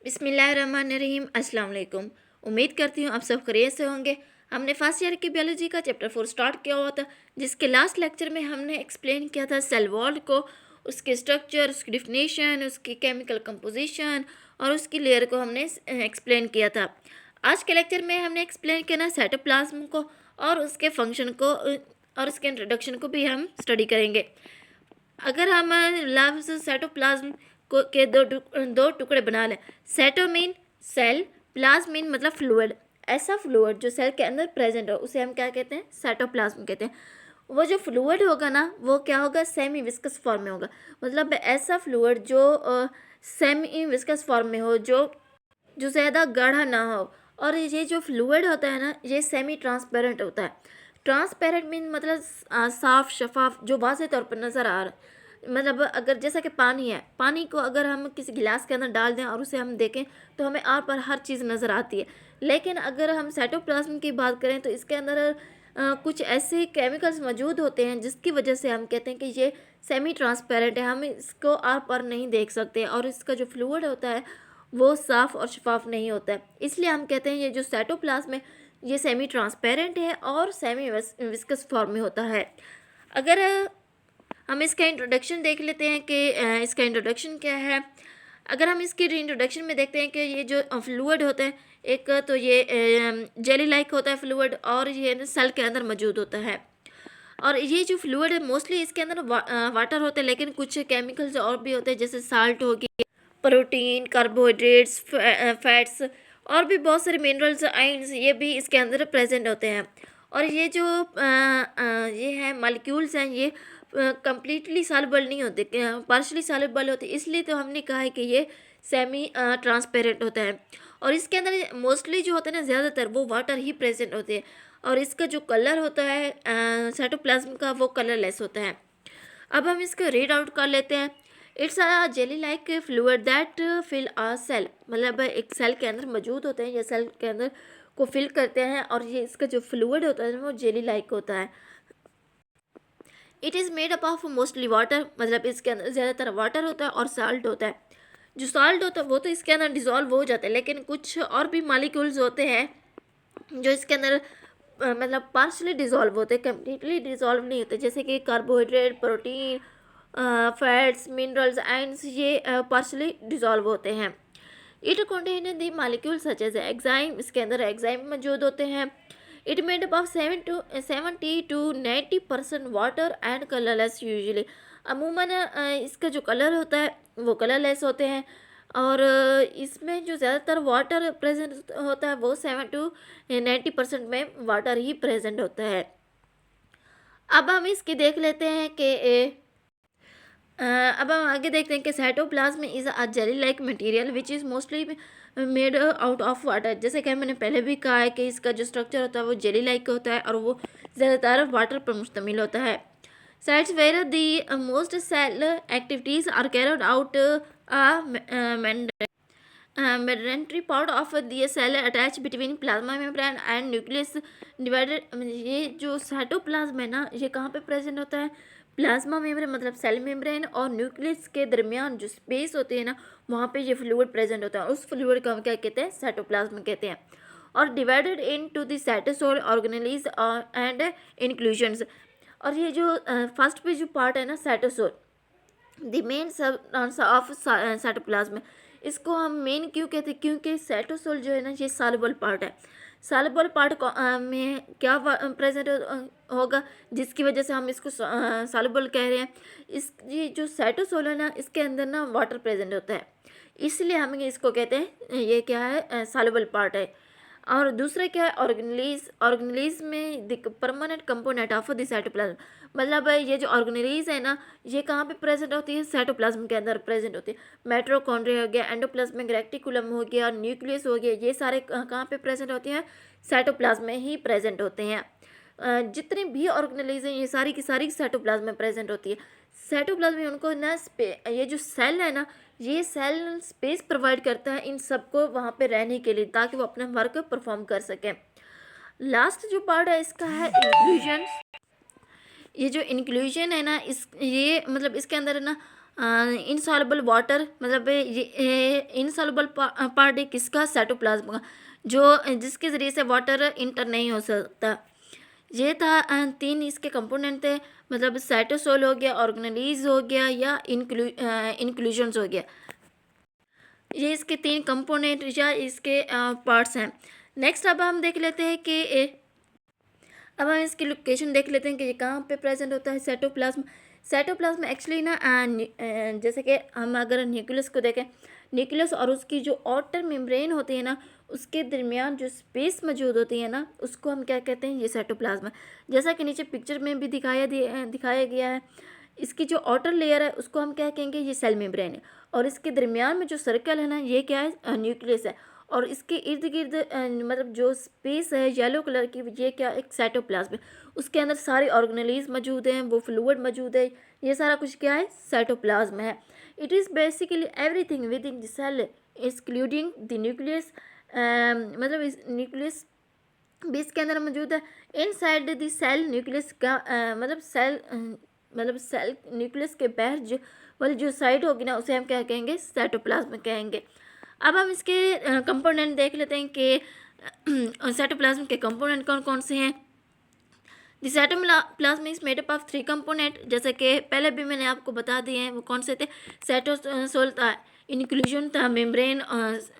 बिस्मिल्लाहिर्रहमानिर्रहीम। अस्सलाम वालेकुम। उम्मीद करती हूँ आप सब खैरियत से होंगे। हमने फर्स्ट ईयर की बायोलॉजी का चैप्टर 4 स्टार्ट किया हुआ था, जिसके लास्ट लेक्चर में हमने एक्सप्लेन किया था सेल वॉल को, उसके स्ट्रक्चर, उसकी डिफिनेशन, उसकी केमिकल कंपोजिशन और उसकी लेयर को हमने एक्सप्लेन किया था। आज के लेक्चर में हमने एक्सप्लेन किया ना साइटोप्लाज्म को और उसके फंक्शन को और उसके इंट्रोडक्शन को भी हम स्टडी करेंगे। अगर हम लफ्ज़ साइटोप्लाज्म को के दो टुकड़े बना लें। Cyto mean cell, plasm mean मतलब फ्लूइड। ऐसा फ्लूइड जो सेल के अंदर प्रेजेंट हो उसे हम क्या कहते हैं? साइटोप्लाज्म कहते हैं। वो जो फ्लूइड होगा ना वो क्या होगा? सेमी विस्कस फॉर्म में होगा। मतलब ऐसा फ्लूइड जो सेमी विस्कस फॉर्म में हो, जो जो ज़्यादा गाढ़ा ना हो। और ये जो फ्लूइड होता है ना ये सेमी ट्रांसपेरेंट होता है। ट्रांसपेरेंट मीन मतलब साफ शफाफ, जो वाज़ेह तौर पर नज़र आ रहा है। मतलब अगर जैसा कि पानी है, पानी को अगर हम किसी गिलास के अंदर डाल दें और उसे हम देखें तो हमें आर पार हर चीज़ नज़र आती है। लेकिन अगर हम साइटोप्लाज्म की बात करें तो इसके अंदर कुछ ऐसे केमिकल्स मौजूद होते हैं जिसकी वजह से हम कहते हैं कि ये सेमी ट्रांसपेरेंट है, हम इसको आर पार नहीं देख सकते और इसका जो फ्लूइड होता है वो साफ़ और शफाफ नहीं होता है। इसलिए हम कहते हैं ये जो साइटोप्लाज्म है ये सेमी ट्रांसपेरेंट है और सेमी विस्कस फॉर्म में होता है। अगर हम इसका इंट्रोडक्शन देख लेते हैं कि इसका इंट्रोडक्शन क्या है। अगर हम इसके इंट्रोडक्शन में देखते हैं कि ये जो फ्लूइड होता है, एक तो ये जेली लाइक होता है फ्लूइड और ये सेल के अंदर मौजूद होता है। और ये जो फ्लूइड है मोस्टली इसके अंदर वाटर होते हैं, लेकिन कुछ केमिकल्स और भी होते हैं जैसे साल्ट हो गई, प्रोटीन, कार्बोहाइड्रेट्स, फैट्स और भी बहुत सारे मिनरल्स, आयंस, ये भी इसके अंदर प्रेजेंट होते हैं। और ये जो ये है मॉलिक्यूल्स हैं ये कम्प्लीटली सॉल्युबल नहीं होते, पार्शली सॉल्युबल होते, इसलिए तो हमने कहा है कि ये सेमी ट्रांसपेरेंट होता है। और इसके अंदर मोस्टली जो होता है ना ज़्यादातर वो वाटर ही प्रेजेंट होते हैं। और इसका जो कलर होता है साइटोप्लाज्म का वो कलरलेस होता है। अब हम इसको रीड आउट कर लेते हैं। It's a jelly like fluid that fill a cell. मतलब एक सेल के अंदर मौजूद होते हैं, ये सेल के अंदर को फिल करते हैं और ये इसका जो फ्लूइड होता है वो जेली लाइक होता है। It is made up of mostly water. मतलब इसके अंदर ज़्यादातर वाटर होता है और साल्ट होता है। जो साल्ट होता है वो तो इसके अंदर डिज़ोल्व हो जाता है, लेकिन कुछ और भी मॉलिक्यूल्स होते हैं जो इसके अंदर मतलब पार्शली डिज़ोल्व होते हैं, कम्प्लीटली डिज़ोल्व नहीं होते, जैसे कि carbohydrate, protein, fats, minerals, ions, ये पार्शली डिज़ोल्व होते हैं। It contain the molecule such as enzyme. इसके अंदर एग्जाइम मौजूद होते हैं। It made up of 70 to 90% water and colourless usually. अमूमन इसका जो कलर होता है वो कलरलेस होते हैं। और इसमें जो ज़्यादातर वाटर प्रेजेंट होता है वो 7 to 90% में वाटर ही प्रेजेंट होता है। अब हम इसकी देख लेते हैं कि अब हम आगे देखते हैं कि cytoplasm is a jelly like material which is mostly made out of water. जैसे कि मैंने पहले भी कहा है कि इसका जो स्ट्रक्चर होता है वो जेली लाइक होता है और वो ज़्यादातर वाटर पर मुश्तमिल होता है। Sites where the most cell activities are carried out mandatory part of the cell attach between plasma membrane and nucleus divided. ये जो साइटोप्लाज्म है ना ये कहाँ पे प्रेजेंट होता है? प्लाज्मा मेम्ब्रेन मतलब सेल मेम्ब्रेन और न्यूक्लियस के दरमियान जो स्पेस होती है ना वहाँ पे ये फ्लूइड प्रेजेंट होता है। उस फ्लूइड को हम क्या कहते हैं? साइटोप्लाज्म कहते हैं। और divided into the cytosol organelles and inclusions. और ये जो फर्स्ट पे जो पार्ट है ना साइटोसोल, द मेन सब ऑफ साइटोप्लाज्म। इसको हम मेन क्यों कहते हैं? क्योंकि साइटोसोल जो है ना ये सॉल्युबल पार्ट है। सॉल्युबल पार्ट में क्या प्रेजेंट होगा जिसकी वजह से हम इसको सॉल्युबल कह रहे हैं? इस ये जो साइटोसोल है ना इसके अंदर ना वाटर प्रेजेंट होता है, इसलिए हम इसको कहते हैं ये क्या है? सॉल्युबल पार्ट है। और दूसरा क्या है? ऑर्गेनेलीज। ऑर्गेनेलीज में the permanent component of the cytoplasm. मतलब ये जो ऑर्गेनेलीज है ना ये कहाँ पे प्रेजेंट होती है? साइटोप्लाज्म के अंदर प्रेजेंट होती है। मेट्रोकॉन्ड्रिया हो गया, एंडोप्लाज्मिक रेटिकुलम हो गया, न्यूक्लियस हो गया, ये सारे कहाँ पे प्रेजेंट होती हैं? साइटोप्लाज्म में ही प्रेजेंट होते हैं। जितनी भी ऑर्गेनेलीज हैं ये सारी की सारी साइटोप्लाज्म में प्रेजेंट होती है। साइटोप्लाज्म में उनको ना ये जो सेल है ना ये सेल स्पेस प्रोवाइड करता है इन सबको वहाँ पे रहने के लिए, ताकि वो अपना वर्क परफॉर्म कर सकें। लास्ट जो पार्ट है इसका है इंक्लूजन। ये जो इंक्लूजन है ना इस ये मतलब इसके अंदर है ना इनसॉल्युबल वाटर, मतलब ये इनसॉल्युबल पार्ट है किसका, साइटोप्लाज्म का, जो जिसके ज़रिए से वाटर इंटर नहीं हो सकता। ये था 3 इसके कंपोनेंट थे, मतलब साइटोसोल हो गया, ऑर्गेनेलीज हो गया या इंक्लूजन्स हो गया। ये इसके 3 कंपोनेंट या इसके पार्ट्स हैं। नेक्स्ट अब हम देख लेते हैं कि अब हम इसकी लोकेशन देख लेते हैं कि ये कहाँ पे प्रेजेंट होता है साइटोप्लाज्म। साइटोप्लाज्म एक्चुअली ना जैसे कि हम अगर न्यूक्लियस को देखें, न्यूक्लियस और उसकी जो आउटर मेम्ब्रेन होती है ना, उसके दरमियान जो स्पेस मौजूद होती है ना, उसको हम क्या कहते हैं, ये साइटोप्लाज्म। जैसा कि नीचे पिक्चर में भी दिखाया गया है, इसकी जो आउटर लेयर है उसको हम क्या कहेंगे, ये सेल मेम्ब्रेन है। और इसके दरमियान में जो सर्कल है ना, ये क्या है, न्यूक्लियस है। और इसके इर्द गिर्द मतलब जो स्पेस है येलो कलर की, ये क्या, एक साइटोप्लाज्म है। उसके अंदर सारे ऑर्गेनेलीज मौजूद हैं, वो फ्लूइड मौजूद है, ये सारा कुछ क्या है, साइटोप्लाज्म है। It is basically everything within the cell including the nucleus, मतलब इस न्यूक्लियस भी इसके अंदर मौजूद है। इनसाइड द सेल न्यूक्लियस का मतलब सेल न्यूक्लियस के बाहर जो वाली जो साइड होगी ना, उसे हम क्या कहेंगे, साइटोप्लाज्म कहेंगे। अब हम इसके कंपोनेंट देख लेते हैं कि साइटोप्लाज्म के कंपोनेंट कौन कौन से हैं। The cytoplasm is made up of 3 component, जैसे कि पहले भी मैंने आपको बता दिए हैं, वो कौन से थे, साइटोसोल था, इंक्लूजन था, मेम्ब्रेन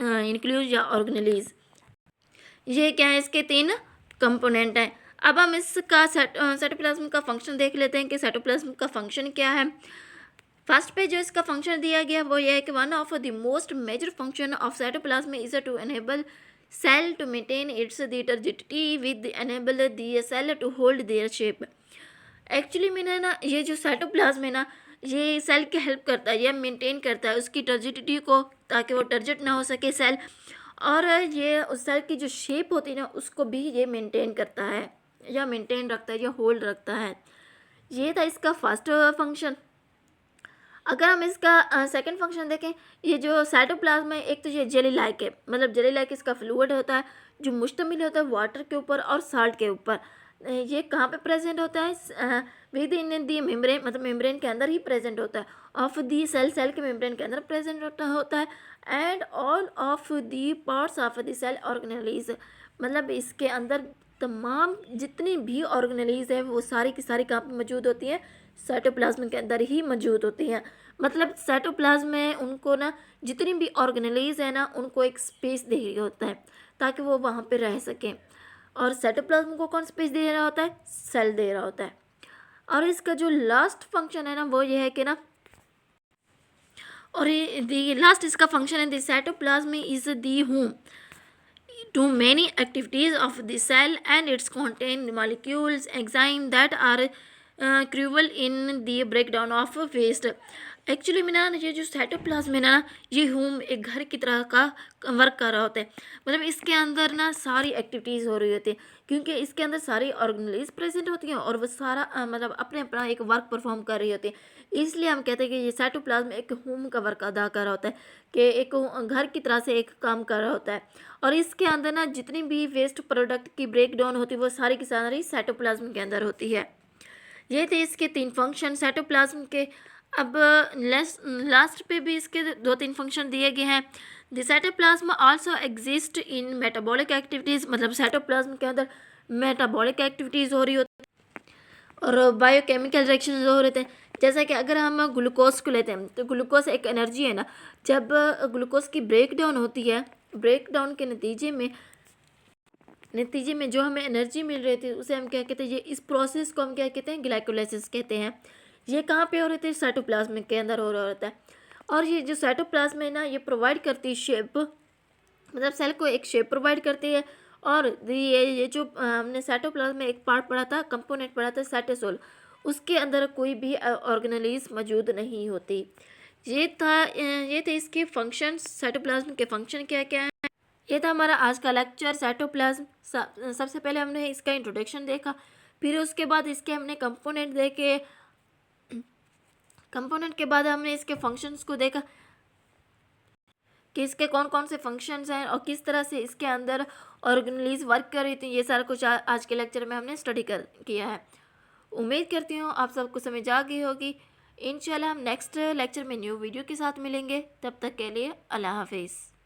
इंक्लूज या ऑर्गेनेलीज। ये क्या है, इसके 3 कंपोनेंट हैं। अब हम इसका साइटोप्लाज्म का फंक्शन देख लेते हैं कि साइटोप्लाज्म का फंक्शन क्या है। फर्स्ट पे जो इसका फंक्शन दिया गया वो ये है कि one of the most major function of cytoplasm is to enable cell to maintain its the turgidity with enable the cell to hold their shape. Actually मैंने ना, ये जो साइटोप्लाज्म है ना, ये सेल की हेल्प करता है, ये मेंटेन करता है उसकी टर्जिडिटी को, ताकि वो टर्जिट ना हो सके सेल। और ये उस सेल की जो शेप होती है ना, उसको भी ये मेंटेन करता है या मेंटेन रखता है या होल्ड रखता है। ये था इसका फर्स्ट फंक्शन। अगर हम इसका सेकंड फंक्शन देखें, ये जो साइटोप्लाज्म है, एक तो ये जेली लाइक है, मतलब जेली लाइक इसका फ्लूइड होता है जो मुश्तमिल होता है वाटर के ऊपर और साल्ट के ऊपर। ये कहाँ पे प्रेजेंट होता है, विद इन दी मेम्ब्रेन, मतलब मेम्ब्रेन के अंदर ही प्रेजेंट होता है, ऑफ दी सेल, सेल के मेम्ब्रेन के अंदर प्रेजेंट होता है, and all of the parts of the cell organelles, मतलब इसके अंदर तमाम जितनी भी ऑर्गेनेलीज है वो सारी की सारी कहाँ पे मौजूद होती हैं, साइटोप्लाज्म के अंदर ही मौजूद होती हैं। मतलब साइटोप्लाज्म में उनको ना, जितनी भी ऑर्गेनेलीज है ना, उनको एक स्पेस दे रही होता है ताकि वो वहाँ पे रह सकें। और साइटोप्लाज्म को कौन स्पेस दे रहा होता है, सेल दे रहा होता है। और इसका जो लास्ट फंक्शन है ना, वो ये है कि ना, और दी लास्ट इसका फंक्शन है, the cytoplasm is the home to many activities of the cell and its contain molecules enzymes that are crucial in the breakdown of waste। Actually में ना, ये जो साइटोप्लाज्म है ना, ये होम एक घर की तरह का वर्क कर रहा होता है। मतलब इसके अंदर ना सारी एक्टिविटीज़ हो रही होती है, क्योंकि इसके अंदर सारी ऑर्गेनेलीज प्रेजेंट होती हैं और वो सारा मतलब अपने अपना एक वर्क परफॉर्म कर रही होती है। इसलिए हम कहते हैं कि ये साइटोप्लाज्म एक होम का वर्क अदा कर रहा होता है, कि एक घर की तरह से एक काम कर रहा होता है। और इसके अंदर ना जितनी भी वेस्ट प्रोडक्ट की ब्रेक डाउन होती है, वो सारी की सारी साइटोप्लाज्म के अंदर होती है। ये थे इसके 3 फंक्शन साइटोप्लाज्म के। अब लास्ट पे भी इसके 2-3 फंक्शन दिए गए हैं। The cytoplasm also exist in metabolic activities, मतलब साइटोप्लाज्म के अंदर मेटाबॉलिक एक्टिविटीज़ हो रही होती है और बायोकेमिकल रिएक्शन हो रहे थे। जैसा कि अगर हम ग्लूकोज को लेते हैं, तो ग्लूकोज एक एनर्जी है ना, जब ग्लूकोज की ब्रेक डाउन होती है, ब्रेक डाउन के नतीजे में जो हमें एनर्जी मिल रही थी, उसे हम क्या कहते हैं, ये इस प्रोसेस को हम क्या कहते हैं, ग्लाइकोलाइसिस कहते हैं। ये कहाँ पे हो रहे थे, साइटोप्लाज्म के अंदर हो रहा होता है। और ये जो साइटोप्लाज्म है ना, ये प्रोवाइड करती है शेप, मतलब सेल को एक शेप प्रोवाइड करती है। और ये जो हमने साइटोप्लाज्म में एक पार्ट पढ़ा था, कंपोनेंट पढ़ा था, साइटोसोल, उसके अंदर कोई भी ऑर्गेनेलीज मौजूद नहीं होती। ये थे इसके फंक्शन, साइटोप्लाज्म के फंक्शन क्या क्या है। ये था हमारा आज का लेक्चर साइटोप्लाज्म। सबसे पहले हमने इसका इंट्रोडक्शन देखा, फिर उसके बाद इसके हमने कंपोनेंट देखे, कंपोनेंट के बाद हमने इसके फंक्शंस को देखा कि इसके कौन कौन से फंक्शंस हैं और किस तरह से इसके अंदर ऑर्गेनेलीज वर्क कर रही थी। ये सारा कुछ आज के लेक्चर में हमने स्टडी किया है। उम्मीद करती हूँ आप सबको समझ आ गई होगी। इंशाल्लाह हम नेक्स्ट लेक्चर में न्यू वीडियो के साथ मिलेंगे। तब तक के लिए अल्लाह हाफिज़।